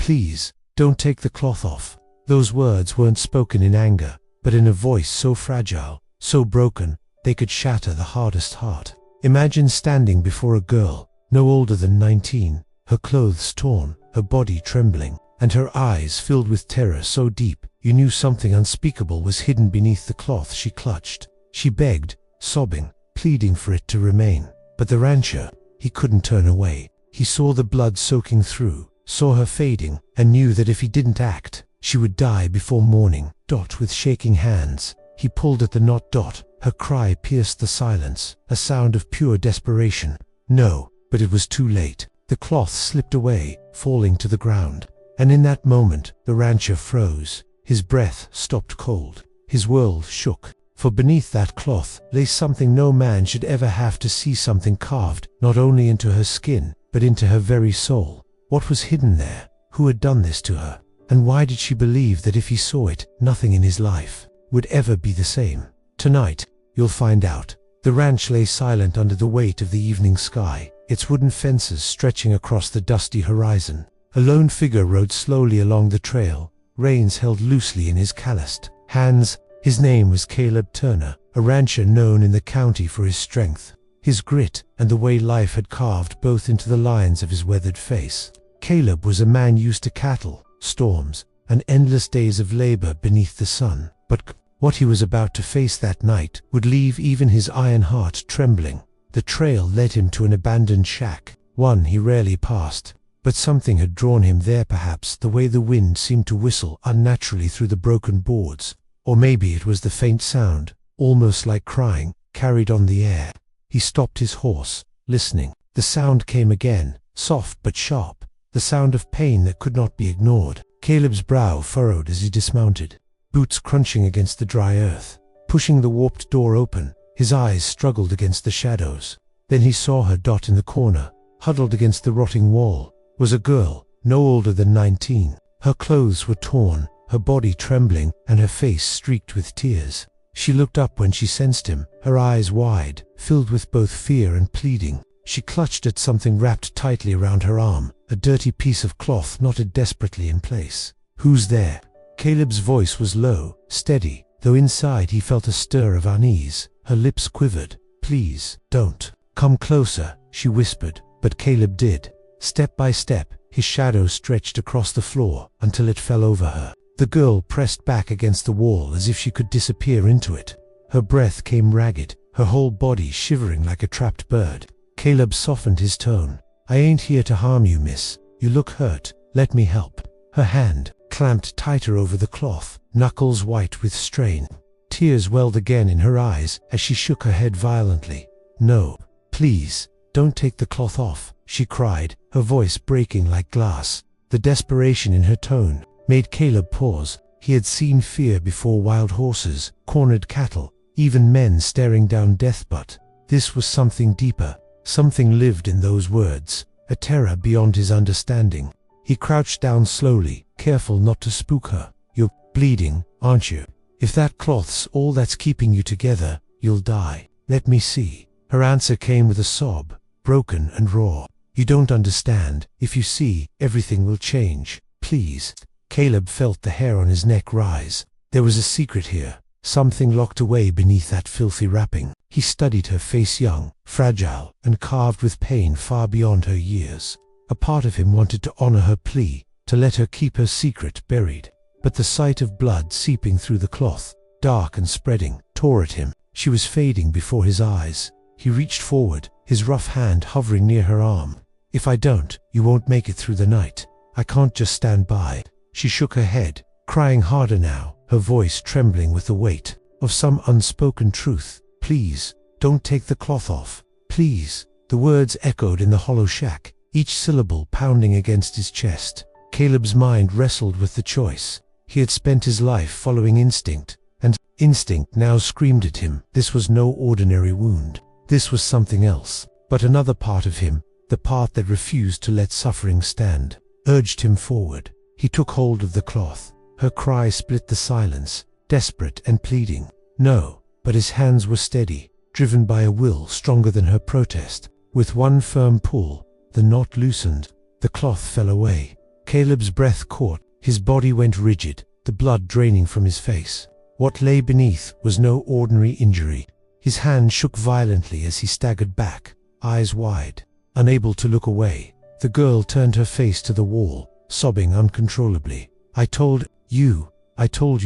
Please, don't take the cloth off." Those words weren't spoken in anger, but in a voice so fragile, so broken, they could shatter the hardest heart. Imagine standing before a girl, no older than 19, her clothes torn, her body trembling, and her eyes filled with terror so deep you knew something unspeakable was hidden beneath the cloth she clutched. She begged, sobbing, pleading for it to remain. But the rancher, he couldn't turn away. He saw the blood soaking through, saw her fading, and knew that if he didn't act, she would die before morning. With shaking hands, he pulled at the knot. Her cry pierced the silence, a sound of pure desperation. No, but it was too late. The cloth slipped away, falling to the ground. And in that moment, the rancher froze. His breath stopped cold. His world shook. For beneath that cloth lay something no man should ever have to see, something carved not only into her skin, but into her very soul. What was hidden there? Who had done this to her? And why did she believe that if he saw it, nothing in his life would ever be the same? Tonight, you'll find out. The ranch lay silent under the weight of the evening sky, its wooden fences stretching across the dusty horizon. A lone figure rode slowly along the trail, reins held loosely in his calloused hands. His name was Caleb Turner, a rancher known in the county for his strength, his grit, and the way life had carved both into the lines of his weathered face. Caleb was a man used to cattle, storms, and endless days of labor beneath the sun. But what he was about to face that night would leave even his iron heart trembling. The trail led him to an abandoned shack, one he rarely passed. But something had drawn him there, perhaps the way the wind seemed to whistle unnaturally through the broken boards. Or maybe it was the faint sound, almost like crying, carried on the air. He stopped his horse, listening. The sound came again, soft but sharp, the sound of pain that could not be ignored. Caleb's brow furrowed as he dismounted, boots crunching against the dry earth. Pushing the warped door open, his eyes struggled against the shadows. Then he saw her. In the corner, huddled against the rotting wall, was a girl, no older than 19. Her clothes were torn, her body trembling, and her face streaked with tears. She looked up when she sensed him, her eyes wide, filled with both fear and pleading. She clutched at something wrapped tightly around her arm, a dirty piece of cloth knotted desperately in place. "Who's there?" Caleb's voice was low, steady, though inside he felt a stir of unease. Her lips quivered. "Please, don't. Come closer," she whispered, but Caleb did. Step by step, his shadow stretched across the floor until it fell over her. The girl pressed back against the wall as if she could disappear into it. Her breath came ragged, her whole body shivering like a trapped bird. Caleb softened his tone. "I ain't here to harm you, miss. You look hurt. Let me help." Her hand clamped tighter over the cloth, knuckles white with strain. Tears welled again in her eyes as she shook her head violently. "No, please, don't take the cloth off," she cried, her voice breaking like glass. The desperation in her tone made Caleb pause. He had seen fear before: wild horses, cornered cattle, even men staring down death. But this was something deeper. Something lived in those words, a terror beyond his understanding. He crouched down slowly, careful not to spook her. "You're bleeding, aren't you? If that cloth's all that's keeping you together, you'll die. Let me see." Her answer came with a sob, broken and raw. "You don't understand. If you see, everything will change. Please." Caleb felt the hair on his neck rise. There was a secret here, something locked away beneath that filthy wrapping. He studied her face, young, fragile, and carved with pain far beyond her years. A part of him wanted to honor her plea, to let her keep her secret buried. But the sight of blood seeping through the cloth, dark and spreading, tore at him. She was fading before his eyes. He reached forward, his rough hand hovering near her arm. "If I don't, you won't make it through the night. I can't just stand by." She shook her head, crying harder now, her voice trembling with the weight of some unspoken truth. "Please, don't take the cloth off. Please." The words echoed in the hollow shack, each syllable pounding against his chest. Caleb's mind wrestled with the choice. He had spent his life following instinct, and instinct now screamed at him. This was no ordinary wound. This was something else. But another part of him, the part that refused to let suffering stand, urged him forward. He took hold of the cloth. Her cry split the silence, desperate and pleading. "No," but his hands were steady, driven by a will stronger than her protest. With one firm pull, the knot loosened. The cloth fell away. Caleb's breath caught, his body went rigid, the blood draining from his face. What lay beneath was no ordinary injury. His hand shook violently as he staggered back, eyes wide, unable to look away. The girl turned her face to the wall, sobbing uncontrollably. I told you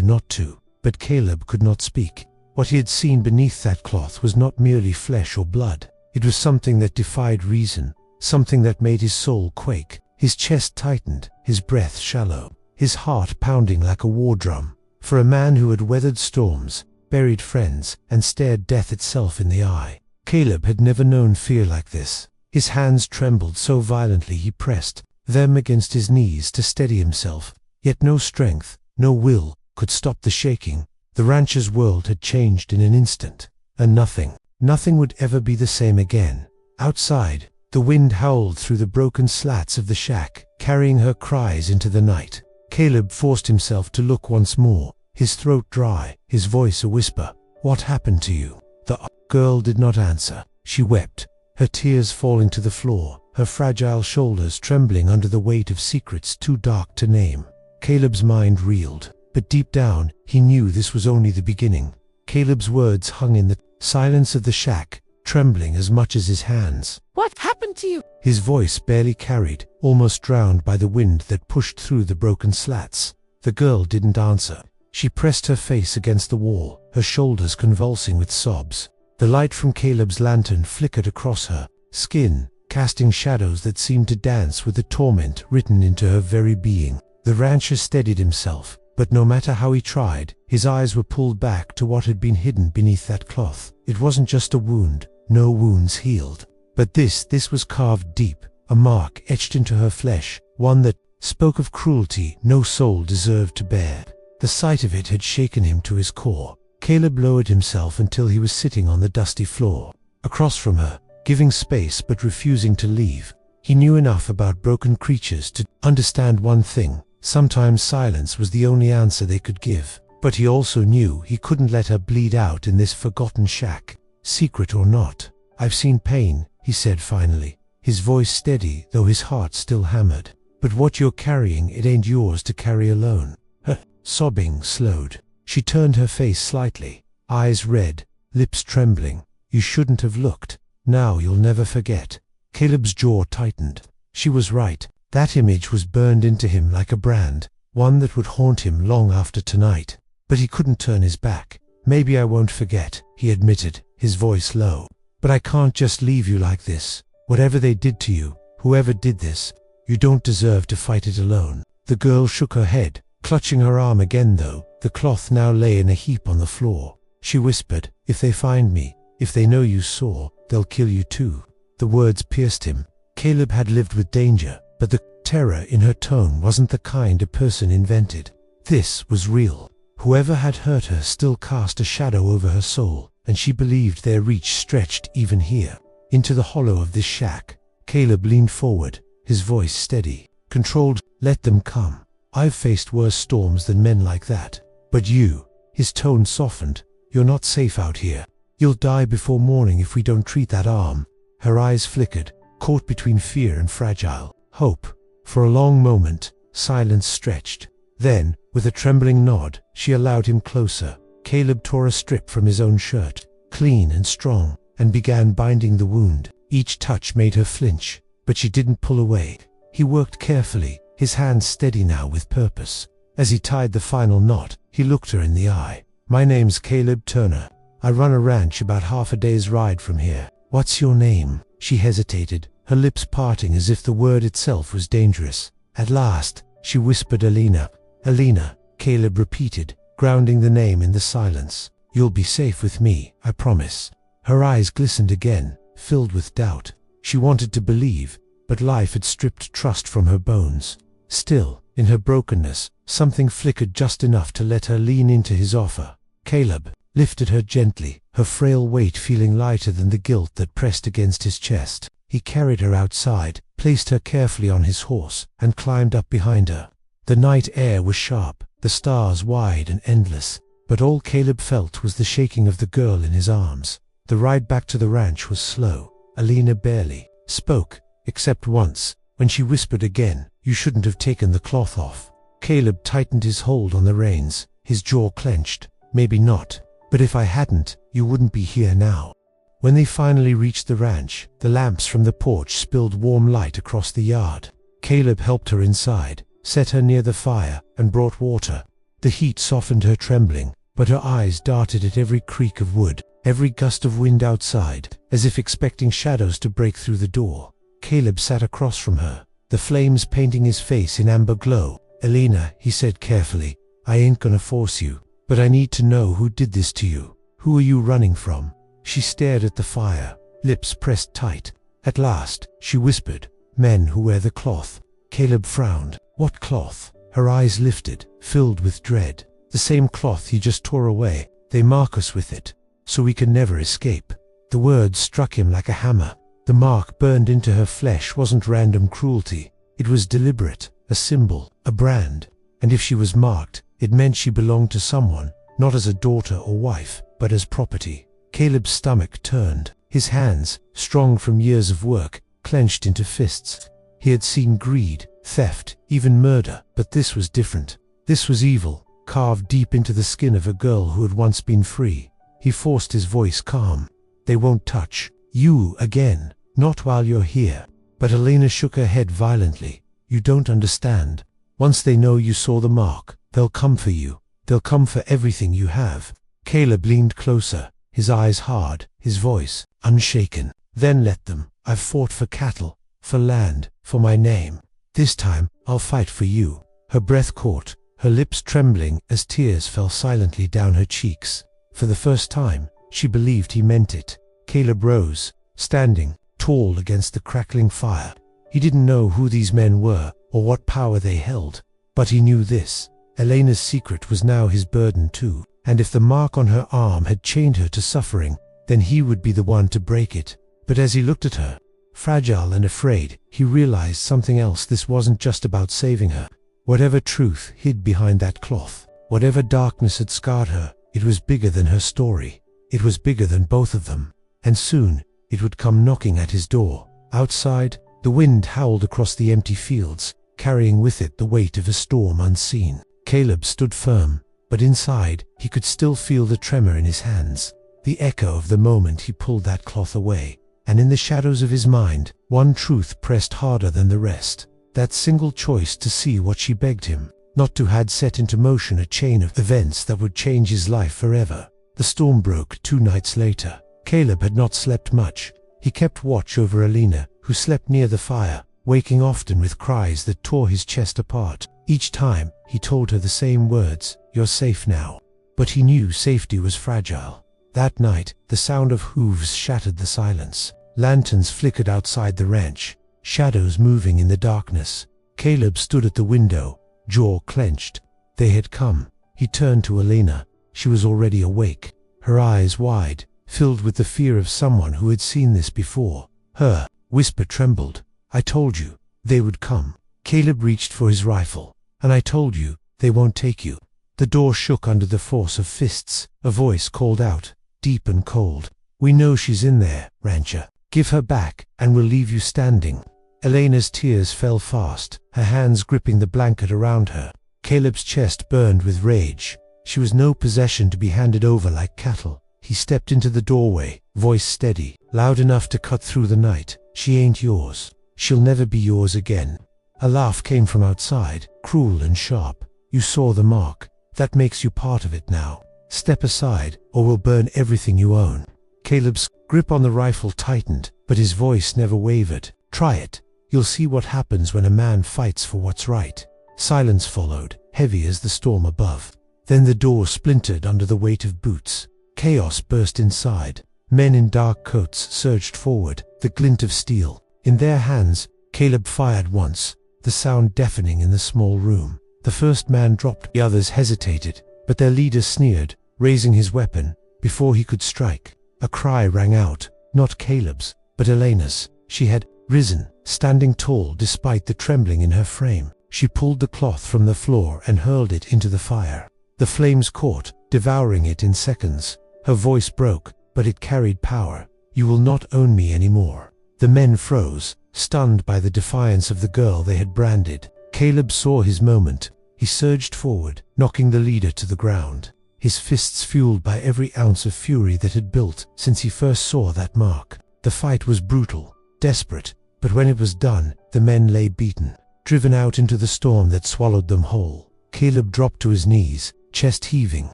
not to." But Caleb could not speak. What he had seen beneath that cloth was not merely flesh or blood. It was something that defied reason, something that made his soul quake. His chest tightened, his breath shallow, his heart pounding like a war drum. For a man who had weathered storms, buried friends, and stared death itself in the eye, Caleb had never known fear like this. His hands trembled so violently he pressed them against his knees to steady himself, yet no strength, no will, could stop the shaking. The rancher's world had changed in an instant, and nothing would ever be the same again. Outside, the wind howled through the broken slats of the shack, carrying her cries into the night. Caleb forced himself to look once more, his throat dry, his voice a whisper. "What happened to you?" The girl did not answer. She wept, her tears falling to the floor, her fragile shoulders trembling under the weight of secrets too dark to name. Caleb's mind reeled, but deep down, he knew this was only the beginning. Caleb's words hung in the silence of the shack, trembling as much as his hands. "What happened to you?" His voice barely carried, almost drowned by the wind that pushed through the broken slats. The girl didn't answer. She pressed her face against the wall, her shoulders convulsing with sobs. The light from Caleb's lantern flickered across her skin, casting shadows that seemed to dance with the torment written into her very being. The rancher steadied himself, but no matter how he tried, his eyes were pulled back to what had been hidden beneath that cloth. It wasn't just a wound, no wounds healed. But this was carved deep, a mark etched into her flesh, one that spoke of cruelty no soul deserved to bear. The sight of it had shaken him to his core. Caleb lowered himself until he was sitting on the dusty floor, across from her, giving space but refusing to leave. He knew enough about broken creatures to understand one thing: sometimes silence was the only answer they could give. But he also knew he couldn't let her bleed out in this forgotten shack, secret or not. "I've seen pain," he said finally, his voice steady though his heart still hammered. "But what you're carrying, it ain't yours to carry alone." Her sobbing slowed. She turned her face slightly, eyes red, lips trembling. "You shouldn't have looked. Now you'll never forget." Caleb's jaw tightened. She was right. That image was burned into him like a brand, one that would haunt him long after tonight. But he couldn't turn his back. "Maybe I won't forget," he admitted, his voice low. "But I can't just leave you like this. Whatever they did to you, whoever did this, you don't deserve to fight it alone." The girl shook her head, clutching her arm again though. The cloth now lay in a heap on the floor. She whispered, "If they find me, if they know you saw, they'll kill you too." The words pierced him. Caleb had lived with danger, but the terror in her tone wasn't the kind a person invented. This was real. Whoever had hurt her still cast a shadow over her soul, and she believed their reach stretched even here, into the hollow of this shack. Caleb leaned forward, his voice steady, controlled. "Let them come. I've faced worse storms than men like that. But you," his tone softened, "you're not safe out here. You'll die before morning if we don't treat that arm." Her eyes flickered, caught between fear and fragile hope. For a long moment, silence stretched. Then, with a trembling nod, she allowed him closer. Caleb tore a strip from his own shirt, clean and strong, and began binding the wound. Each touch made her flinch, but she didn't pull away. He worked carefully, his hands steady now with purpose. As he tied the final knot, he looked her in the eye. "My name's Caleb Turner. I run a ranch about half a day's ride from here." "What's your name?" She hesitated, her lips parting as if the word itself was dangerous. At last, she whispered, "Alina." "Alina," Caleb repeated, grounding the name in the silence. "You'll be safe with me, I promise." Her eyes glistened again, filled with doubt. She wanted to believe, but life had stripped trust from her bones. Still, in her brokenness, something flickered just enough to let her lean into his offer. Caleb lifted her gently, her frail weight feeling lighter than the guilt that pressed against his chest. He carried her outside, placed her carefully on his horse, and climbed up behind her. The night air was sharp, the stars wide and endless, but all Caleb felt was the shaking of the girl in his arms. The ride back to the ranch was slow. Alina barely spoke, except once, when she whispered again, You shouldn't have taken the cloth off." Caleb tightened his hold on the reins, his jaw clenched. "Maybe not. But if I hadn't, you wouldn't be here now." When they finally reached the ranch, the lamps from the porch spilled warm light across the yard. Caleb helped her inside, set her near the fire, and brought water. The heat softened her trembling, but her eyes darted at every creak of wood, every gust of wind outside, as if expecting shadows to break through the door. Caleb sat across from her, the flames painting his face in amber glow. "Elena," he said carefully, "I ain't gonna force you, but I need to know who did this to you. Who are you running from?" She stared at the fire, lips pressed tight. At last, she whispered, "Men who wear the cloth." Caleb frowned. "What cloth?" Her eyes lifted, filled with dread. "The same cloth you just tore away. They mark us with it, so we can never escape." The words struck him like a hammer. The mark burned into her flesh wasn't random cruelty. It was deliberate, a symbol, a brand. And if she was marked, it meant she belonged to someone, not as a daughter or wife, but as property. Caleb's stomach turned. His hands, strong from years of work, clenched into fists. He had seen greed, theft, even murder, but this was different. This was evil, carved deep into the skin of a girl who had once been free. He forced his voice calm. "They won't touch you again, not while you're here." But Elena shook her head violently. "You don't understand. Once they know you saw the mark, they'll come for you. They'll come for everything you have." Caleb leaned closer, his eyes hard, his voice unshaken. "Then let them. I've fought for cattle, for land, for my name. This time, I'll fight for you." Her breath caught, her lips trembling as tears fell silently down her cheeks. For the first time, she believed he meant it. Caleb rose, standing, tall against the crackling fire. He didn't know who these men were, or what power they held. But he knew this. Elena's secret was now his burden too. And if the mark on her arm had chained her to suffering, then he would be the one to break it. But as he looked at her, fragile and afraid, he realized something else. This wasn't just about saving her. Whatever truth hid behind that cloth, whatever darkness had scarred her, it was bigger than her story. It was bigger than both of them. And soon, it would come knocking at his door. Outside, the wind howled across the empty fields, carrying with it the weight of a storm unseen. Caleb stood firm, but inside, he could still feel the tremor in his hands, the echo of the moment he pulled that cloth away. And in the shadows of his mind, one truth pressed harder than the rest. That single choice to see what she begged him, not to, had set into motion a chain of events that would change his life forever. The storm broke 2 nights later. Caleb had not slept much. He kept watch over Elena, who slept near the fire, waking often with cries that tore his chest apart. Each time, he told her the same words, "You're safe now." But he knew safety was fragile. That night, the sound of hooves shattered the silence. Lanterns flickered outside the ranch, shadows moving in the darkness. Caleb stood at the window, jaw clenched. They had come. He turned to Elena. She was already awake, her eyes wide, filled with the fear of someone who had seen this before. Her whisper trembled. "I told you, they would come." Caleb reached for his rifle. "And I told you, they won't take you." The door shook under the force of fists. A voice called out, deep and cold, "We know she's in there, rancher. Give her back, and we'll leave you standing." Elena's tears fell fast, her hands gripping the blanket around her. Caleb's chest burned with rage. She was no possession to be handed over like cattle. He stepped into the doorway, voice steady, loud enough to cut through the night. "She ain't yours. She'll never be yours again." A laugh came from outside, cruel and sharp. "You saw the mark. That makes you part of it now. Step aside, or we'll burn everything you own." Caleb's grip on the rifle tightened, but his voice never wavered. "Try it. You'll see what happens when a man fights for what's right." Silence followed, heavy as the storm above. Then the door splintered under the weight of boots. Chaos burst inside. Men in dark coats surged forward, the glint of steel. In their hands, Caleb fired once, the sound deafening in the small room. The first man dropped, the others hesitated, but their leader sneered, raising his weapon, before he could strike. A cry rang out, not Caleb's, but Elena's. She had risen, standing tall despite the trembling in her frame. She pulled the cloth from the floor and hurled it into the fire. The flames caught, devouring it in seconds. Her voice broke, but it carried power. "You will not own me anymore." The men froze, stunned by the defiance of the girl they had branded. Caleb saw his moment. He surged forward, knocking the leader to the ground, his fists fueled by every ounce of fury that had built since he first saw that mark. The fight was brutal, desperate, but when it was done, the men lay beaten, driven out into the storm that swallowed them whole. Caleb dropped to his knees, chest heaving.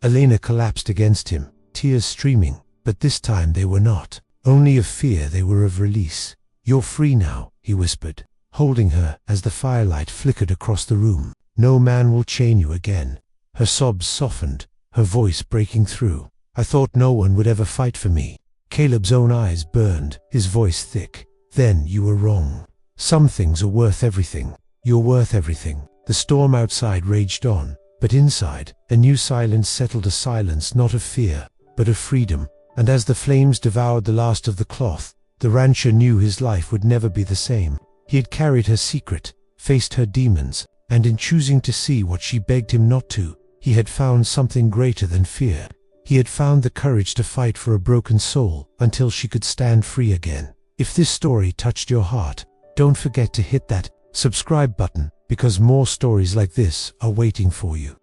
Elena collapsed against him, tears streaming, but this time they were not only of fear, they were of release. "You're free now," he whispered, holding her as the firelight flickered across the room. "No man will chain you again." Her sobs softened, her voice breaking through. "I thought no one would ever fight for me." Caleb's own eyes burned, his voice thick. "Then you were wrong. Some things are worth everything. You're worth everything." The storm outside raged on, but inside, a new silence settled, a silence not of fear, but of freedom. And as the flames devoured the last of the cloth, the rancher knew his life would never be the same. He had carried her secret, faced her demons, and in choosing to see what she begged him not to, he had found something greater than fear. He had found the courage to fight for a broken soul until she could stand free again. If this story touched your heart, don't forget to hit that subscribe button, because more stories like this are waiting for you.